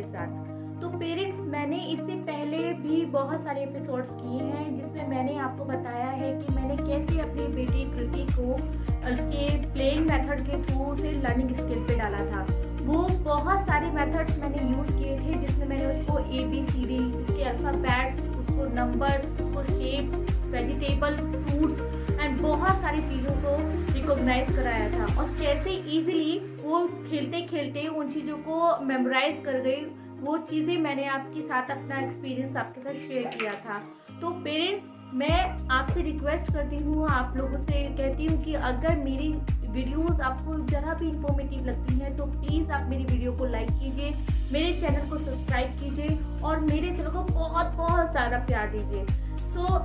साथ। तो पेरेंट्स, मैंने इससे पहले भी बहुत सारे एपिसोड्स किए हैं जिसमें मैंने आपको बताया है कि मैंने कैसे अपनी बेटी कृति को उसके प्लेइंग मेथड के थ्रू उसे लर्निंग स्किल पे डाला था। वो बहुत सारे मेथड्स मैंने यूज़ किए थे जिसमें मैंने उसको ABCD, उसके अल्फ़ाबेट्स, उसको नंबर, उसको शेप, वेजिटेबल, फ्रूट्स एंड बहुत सारी चीज़ों को रिकॉग्नाइज कराया था और कैसे इजीली वो खेलते खेलते उन चीज़ों को मेमोराइज कर गई। वो चीज़ें मैंने आपके साथ अपना एक्सपीरियंस आपके साथ शेयर किया था। तो पेरेंट्स, मैं आपसे रिक्वेस्ट करती हूँ, आप लोगों से कहती हूँ कि अगर मेरी वीडियोस आपको ज़रा भी इंफॉर्मेटिव लगती हैं तो प्लीज़ आप मेरी वीडियो को लाइक कीजिए, मेरे चैनल को सब्सक्राइब कीजिए और मेरे चैनल को बहुत बहुत ज़्यादा प्यार दीजिए।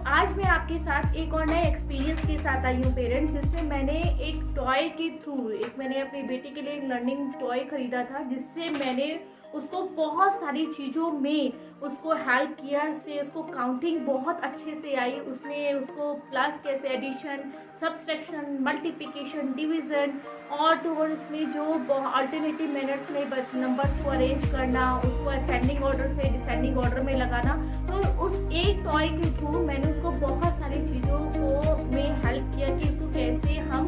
आज मैं आपके साथ एक और नए एक्सपीरियंस के साथ आई हूँ पेरेंट्स, जिसमें मैंने एक टॉय के थ्रू मैंने अपनी बेटी के लिए एक लर्निंग टॉय खरीदा था, जिससे मैंने उसको बहुत सारी चीज़ों में उसको हेल्प किया। उससे उसको काउंटिंग बहुत अच्छे से आई, उसने उसको प्लस कैसे, एडिशन, सब्सट्रैक्शन, मल्टीप्लिकेशन, डिवीज़न और तो और उसमें जो अल्टरनेटिव मेथड्स में नंबर्स को अरेंज करना, उसको असेंडिंग ऑर्डर से डिसेंडिंग ऑर्डर में लगाना। तो उस एक टॉय के थ्रू मैंने उसको बहुत सारी चीज़ों को में हेल्प किया कि उसको कैसे हम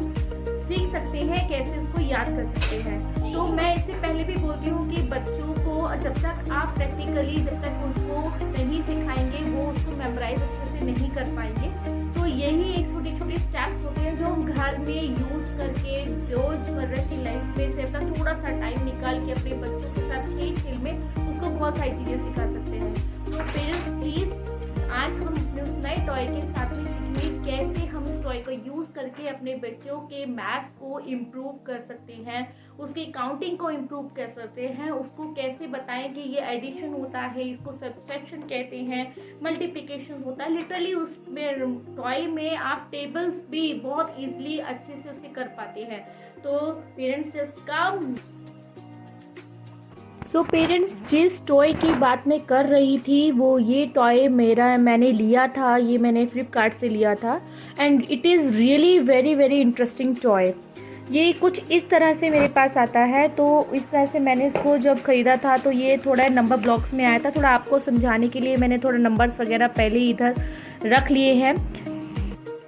सीख सकते हैं, कैसे उसको याद कर सकते हैं। तो मैं इससे पहले भी बोलती हूँ कि बच्चों को जब तक आप प्रैक्टिकली जब तक उनको नहीं सिखाएंगे वो उसको मेमोराइज अच्छे से नहीं कर पाएंगे। तो यही एक छोटे छोटे स्टेप्स होते हैं जो हम घर में यूज़ करके रोज़मर्रा की लाइफ में से अपना थोड़ा सा टाइम निकाल के अपने बच्चों के साथ खेल में उसको बहुत सारी चीज़ें सिखा सकते हैं। तो पेरेंट्स प्लीज़, आज हम अपने उस नए टॉय के साथ में सीखेंगे कैसे हम उस टॉय को यूज़ करके अपने बच्चों के मैथ्स को इम्प्रूव कर सकते हैं, उसकी काउंटिंग को इम्प्रूव कर सकते हैं, उसको कैसे बताएं कि ये एडिशन होता है, इसको सब्सट्रैक्शन कहते हैं, मल्टीप्लिकेशन होता है। लिटरली उसमें टॉय में आप टेबल्स भी बहुत ईजिली अच्छे से उसे कर पाते हैं। तो पेरेंट्स इसका पेरेंट्स, जिस टॉय की बात मैं कर रही थी वो ये टॉय मैंने लिया था, ये मैंने फ्लिपकार्ट से लिया था and it is really very very interesting toy. ये कुछ इस तरह से मेरे पास आता है। तो इस तरह से मैंने इसको जब ख़रीदा था तो ये थोड़ा नंबर ब्लॉक्स में आया था। थोड़ा आपको समझाने के लिए मैंने थोड़ा नंबर्स वगैरह पहले इधर रख लिए हैं।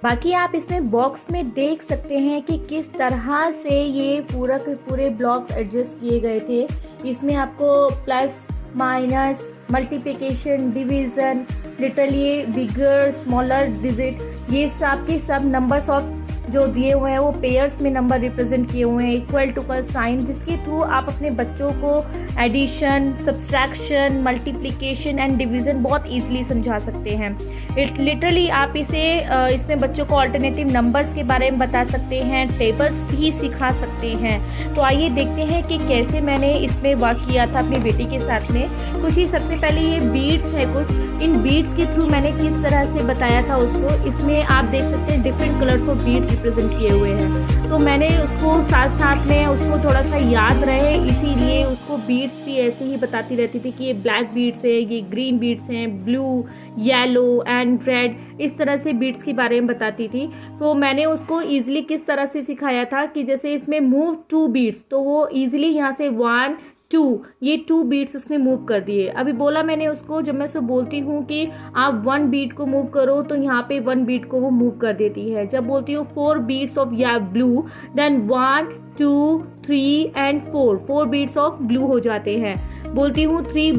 बाकी आप इसमें बॉक्स में देख सकते हैं कि किस तरह से ये पूरा के पूरे ब्लॉक्स एडजस्ट किए गए थे। इसमें आपको plus, minus, multiplication, division, literally bigger, smaller digit, ये सब के सब नंबर्स ऑफ जो दिए हुए हैं वो पेयर्स में नंबर रिप्रेजेंट किए हुए हैं, इक्वल टू का साइन, जिसके थ्रू आप अपने बच्चों को addition, subtraction, multiplication and division बहुत इजीली समझा सकते हैं। लिटरली आप इसमें बच्चों को अल्टरनेटिव नंबर्स के बारे में बता सकते हैं, टेबल्स भी सिखा सकते हैं। तो आइए देखते हैं कि कैसे मैंने इसमें वर्क किया था अपनी बेटी के साथ में। कुछ ही सबसे पहले ये बीड्स है, कुछ इन बीड्स के थ्रू मैंने किस तरह से बताया था उसको। इसमें आप देख सकते हैं डिफरेंट कलर को बीड्स रिप्रेजेंट किए हुए हैं। तो मैंने उसको साथ साथ में उसको थोड़ा सा याद रहे इसीलिए उसको बीड्स भी ऐसे ही बताती रहती थी कि ये ब्लैक बीड्स है, ये ग्रीन बीड्स हैं, ब्लू, येलो एंड रेड, इस तरह से बीड्स के बारे में बताती थी। तो मैंने उसको ईजिली किस तरह से सिखाया था कि जैसे इसमें मूव 2 बीड्स, तो वो ईजिली यहाँ से 1 2 ये 2 बीट्स उसने मूव कर दिए। अभी बोला मैंने उसको, जब मैं उसको बोलती हूँ कि आप 1 बीट को मूव करो तो यहाँ पे 1 बीट को वो मूव कर देती है। जब बोलती हूँ 4 बीट्स ऑफ या blue, then 1 2 3 and 4 beats of blue हो जाते हैं। बोलती हूँ 3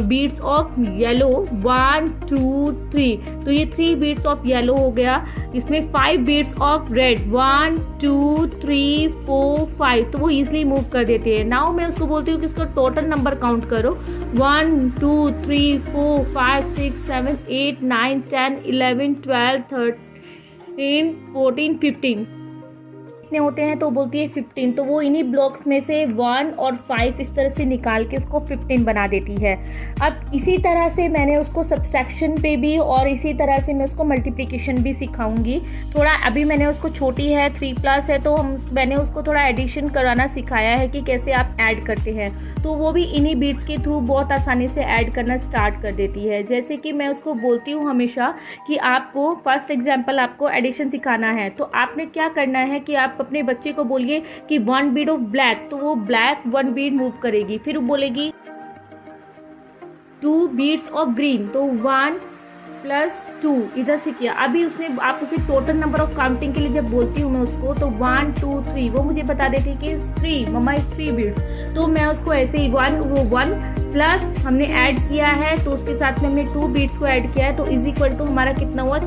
बीट्स ऑफ येलो, 1 2 3, तो ये 3 बीट्स ऑफ येलो हो गया। इसमें 5 बीट्स ऑफ रेड, 1 2 3 4 5, तो वो इजीली मूव कर देते हैं। नाउ मैं उसको बोलती हूँ कि इसको टोटल नंबर काउंट करो, 1 2 3 4 5 6 7 8 9 10 11 12 13 14 15 कितने होते हैं, तो बोलती है 15। तो वो इन्हीं ब्लॉक्स में से 1 और 5 इस तरह से निकाल के उसको 15 बना देती है। अब इसी तरह से मैंने उसको सब्सट्रैक्शन पे भी और इसी तरह से मैं उसको मल्टीप्लिकेशन भी सिखाऊंगी। थोड़ा अभी मैंने उसको, छोटी है 3+ है, तो मैंने उसको थोड़ा एडिशन कराना सिखाया है कि कैसे आप ऐड करते हैं। तो वो भी इन्हीं बीट्स के थ्रू बहुत आसानी से ऐड करना स्टार्ट कर देती है। जैसे कि मैं उसको बोलती हूँ हमेशा कि आपको फर्स्ट एग्जाम्पल आपको एडिशन सिखाना है, तो आपने क्या करना है कि आप अपने बच्चे को बोलिए कि 1 बीट ऑफ ब्लैक, तो वो ब्लैक 1 बीट मूव करेगी। फिर वो बोलेगी 2 बीड्स ऑफ ग्रीन, तो 1 प्लस 2 इधर से किया। अभी उसने आप उसे टोटल नंबर ऑफ काउंटिंग के लिए जब बोलती हूँ मैं उसको, तो 1 2 3, वो मुझे बता देती है कि 3 मम्मा इज 3 बीड्स, तो मैं उसको ऐसे ही 1 प्लस हमने ऐड किया है, तो उसके साथ में हमने 2 बीड्स को ऐड किया है, तो इज इक्वल टू हमारा कितना हुआ।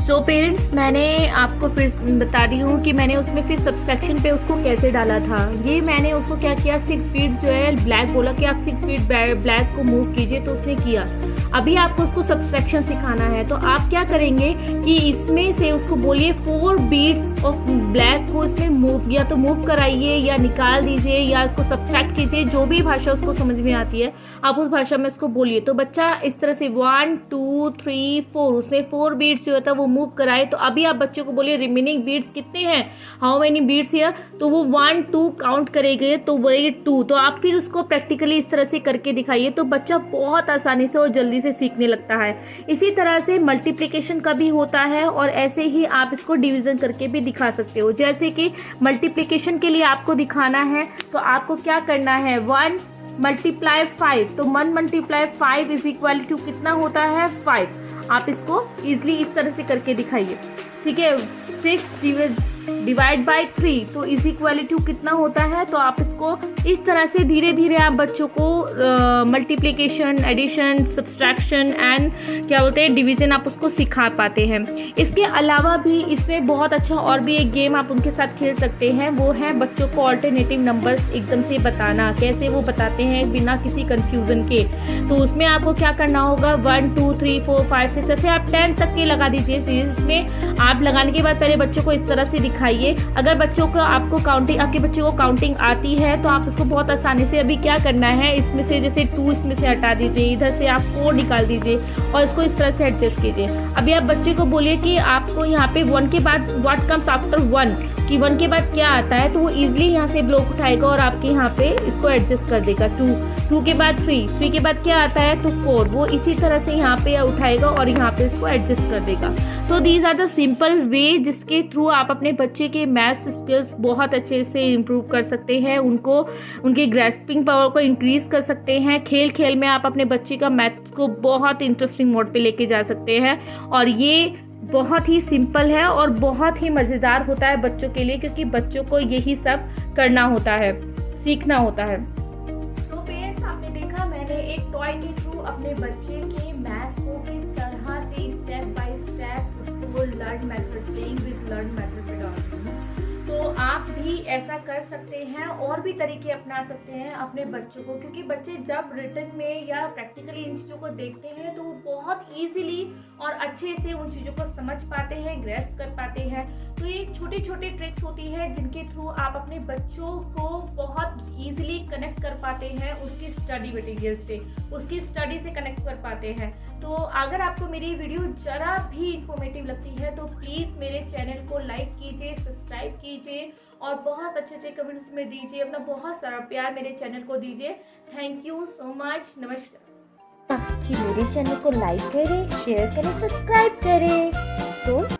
सो पेरेंट्स, मैंने आपको फिर बता रही हूँ कि मैंने उसमें फिर सब्सट्रैक्शन पे उसको कैसे डाला था। ये मैंने उसको क्या किया, 6 फीट जो है ब्लैक बोला कि आप 6 फीट ब्लैक को मूव कीजिए, तो उसने किया। अभी आपको उसको सब्सट्रैक्शन सिखाना है, तो आप क्या करेंगे कि इसमें से उसको बोलिए 4 बीड्स ऑफ ब्लैक को इसमें मूव, या तो मूव कराइए या निकाल दीजिए या इसको सब्सट्रैक्ट कीजिए, जो भी भाषा उसको समझ में आती है आप उस भाषा में उसको बोलिए। तो बच्चा इस तरह से 1 2 3 4 उसने 4 बीड्स जो था वो मूव कराए। तो अभी आप बच्चों को बोलिए रिमेनिंग बीड्स कितने हैं, हाउ मेनी बीड्स हियर, तो वो 1 2 काउंट करेंगे, तो बोलेंगे 2। तो आप फिर उसको प्रैक्टिकली इस तरह से करके दिखाइए, तो बच्चा बहुत आसानी से और जल्दी से सीखने लगता है। इसी तरह से मल्टीप्लिकेशन का भी होता है, और ऐसे ही आप इसको डिवीजन करके भी दिखा सकते हो। जैसे कि मल्टीप्लिकेशन के लिए आपको दिखाना है, तो आपको क्या करना है, 1 मल्टीप्लाई 5, तो 1 मल्टीप्लाई 5 इज इक्वल टू कितना होता है 5। आप इसको इजिली इस तरह से करके दिखाइए, ठीक है। 6 डिवाइड बाई 3, तो इज इक्वल टू कितना होता है। तो आप इसको इस तरह से धीरे धीरे आप बच्चों को मल्टीप्लिकेशन, एडिशन, सब्सट्रैक्शन एंड क्या बोलते हैं डिवीजन आप उसको सिखा पाते हैं। इसके अलावा भी इसमें बहुत अच्छा और भी एक गेम आप उनके साथ खेल सकते हैं, वो है बच्चों को ऑल्टरनेटिव नंबर्स एकदम से बताना, कैसे वो बताते हैं बिना किसी कंफ्यूजन के। तो उसमें आपको क्या करना होगा, 1 2 3 4 5 6 ऐसे आप 10 तक के लगा दीजिए सीरीज में। आप लगाने के बाद पहले बच्चों को इस तरह से दिखाइए। अगर बच्चों को आपको काउंटिंग, आपके बच्चे को काउंटिंग आती है, तो आप इसको बहुत आसानी से अभी क्या करना है, इसमें से जैसे 2 इसमें से हटा दीजिए, इधर से आप 4 निकाल दीजिए और इसको इस तरह से एडजस्ट कीजिए। अभी आप बच्चे को बोलिए कि आपको यहाँ पे 1 के बाद व्हाट कम्स आफ्टर 1, कि 1 के बाद क्या आता है, तो वो इजिली यहाँ से ब्लॉक उठाएगा और आपके यहाँ पे इसको एडजस्ट कर देगा। 2 के बाद 3 के बाद क्या आता है, तो 4, वो इसी तरह से यहाँ पे उठाएगा और यहाँ पे इसको एडजस्ट कर देगा। तो these are the simple way जिसके थ्रू आप अपने बच्चे के मैथ्स स्किल्स बहुत अच्छे से इम्प्रूव कर सकते हैं, उनको उनके ग्रैस्पिंग पावर को इंक्रीज कर सकते हैं। खेल खेल में आप अपने बच्चे का मैथ्स को बहुत इंटरेस्टिंग मोड पे लेके जा सकते हैं, और ये बहुत ही सिंपल है और बहुत ही मज़ेदार होता है बच्चों के लिए, क्योंकि बच्चों को यही सब करना होता है, सीखना होता है। तो पेरेंट्स, आपने देखा मैंने एक टॉय के थ्रू अपने बच्चे के मैथ्स को किस तरह से स्टेप बाय स्टेप उसको learn method, playing with learn method पे डालती हूँ। तो आप भी ऐसा कर सकते हैं और भी तरीके अपना सकते हैं अपने बच्चों को, क्योंकि बच्चे जब रिटन में या प्रैक्टिकली इन चीज़ों को देखते हैं तो वो बहुत ईजिली और अच्छे से उन चीज़ों को समझ पाते हैं, ग्रैस्प कर पाते हैं। तो ये छोटी छोटी ट्रिक्स होती है जिनके थ्रू आप अपने बच्चों को बहुत ईजिली कनेक्ट कर पाते हैं उसकी स्टडी मटेरियल से, उसकी स्टडी से कनेक्ट कर पाते हैं। तो अगर आपको मेरी वीडियो ज़रा भी इंफॉर्मेटिव लगती है तो प्लीज़ मेरे चैनल को लाइक कीजिए, सब्सक्राइब कीजिए और बहुत अच्छे अच्छे कमेंट्स में दीजिए, अपना बहुत सारा प्यार मेरे चैनल को दीजिए। थैंक यू सो मच, नमस्कार। कि मेरे चैनल को लाइक करें, शेयर करें, सब्सक्राइब करें। तो